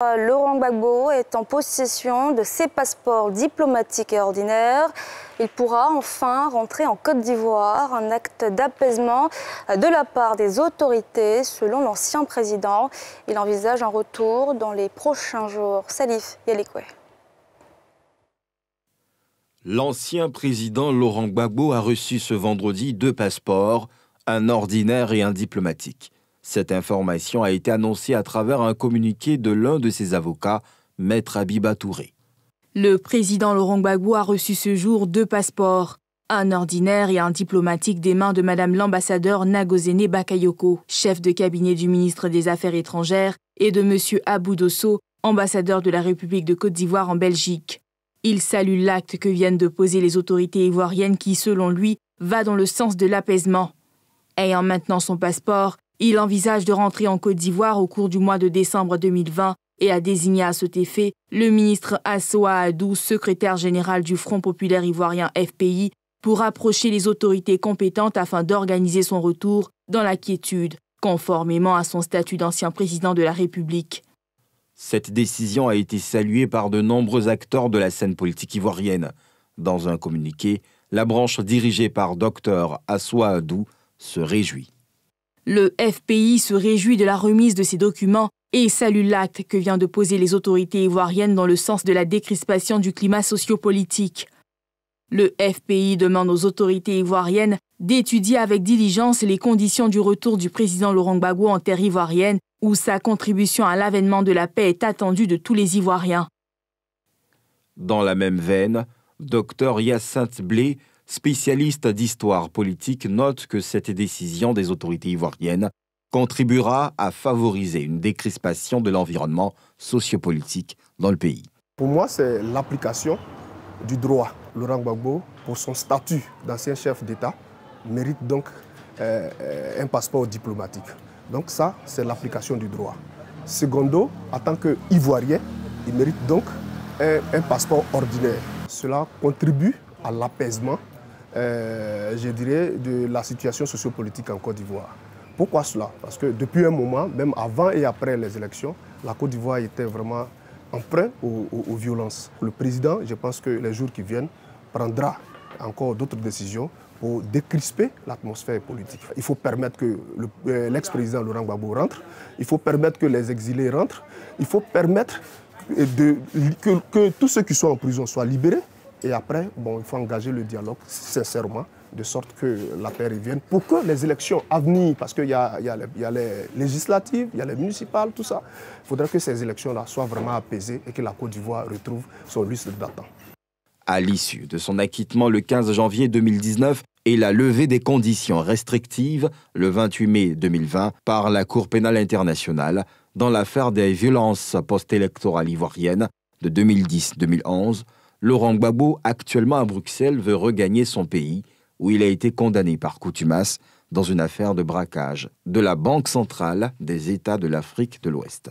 Laurent Gbagbo est en possession de ses passeports diplomatiques et ordinaires. Il pourra enfin rentrer en Côte d'Ivoire, un acte d'apaisement de la part des autorités, selon l'ancien président. Il envisage un retour dans les prochains jours. Salif Yalikwe. L'ancien président Laurent Gbagbo a reçu ce vendredi 2 passeports, un ordinaire et un diplomatique. Cette information a été annoncée à travers un communiqué de l'un de ses avocats, Maître Abiba Touré. Le président Laurent Gbagbo a reçu ce jour 2 passeports, un ordinaire et un diplomatique des mains de Madame l'ambassadeur Nagozene Bakayoko, chef de cabinet du ministre des Affaires étrangères, et de Monsieur Abou Dosso, ambassadeur de la République de Côte d'Ivoire en Belgique. Il salue l'acte que viennent de poser les autorités ivoiriennes qui, selon lui, va dans le sens de l'apaisement. Ayant maintenant son passeport, il envisage de rentrer en Côte d'Ivoire au cours du mois de décembre 2020 et a désigné à cet effet le ministre Assoa Adou, secrétaire général du Front populaire ivoirien FPI, pour approcher les autorités compétentes afin d'organiser son retour dans la quiétude, conformément à son statut d'ancien président de la République. Cette décision a été saluée par de nombreux acteurs de la scène politique ivoirienne. Dans un communiqué, la branche dirigée par Dr Assoa Adou se réjouit. Le FPI se réjouit de la remise de ces documents et salue l'acte que viennent de poser les autorités ivoiriennes dans le sens de la décrispation du climat sociopolitique. Le FPI demande aux autorités ivoiriennes d'étudier avec diligence les conditions du retour du président Laurent Gbagbo en terre ivoirienne, où sa contribution à l'avènement de la paix est attendue de tous les Ivoiriens. Dans la même veine, Dr Hyacinthe Blé, spécialiste d'histoire politique, note que cette décision des autorités ivoiriennes contribuera à favoriser une décrispation de l'environnement sociopolitique dans le pays. Pour moi, c'est l'application du droit. Laurent Gbagbo, pour son statut d'ancien chef d'État, mérite donc un passeport diplomatique. Donc ça, c'est l'application du droit. Secondo, en tant qu'Ivoirien, il mérite donc un passeport ordinaire. Cela contribue à l'apaisement, je dirais, de la situation sociopolitique en Côte d'Ivoire. Pourquoi cela? Parce que depuis un moment, même avant et après les élections, la Côte d'Ivoire était vraiment emprunt aux violences. Le président, je pense que les jours qui viennent, prendra encore d'autres décisions pour décrisper l'atmosphère politique. Il faut permettre que l'ex-président Laurent Gbagbo rentre, il faut permettre que les exilés rentrent, il faut permettre que tous ceux qui sont en prison soient libérés. Et après, il faut engager le dialogue sincèrement, de sorte que la paix revienne pour que les élections à venir, parce qu'il y a les législatives, il y a les municipales, tout ça, il faudrait que ces élections-là soient vraiment apaisées et que la Côte d'Ivoire retrouve son lustre d'antan. À l'issue de son acquittement le 15 janvier 2019 et la levée des conditions restrictives le 28 mai 2020 par la Cour pénale internationale dans l'affaire des violences post-électorales ivoiriennes de 2010-2011, Laurent Gbagbo, actuellement à Bruxelles, veut regagner son pays où il a été condamné par contumace dans une affaire de braquage de la Banque centrale des États de l'Afrique de l'Ouest.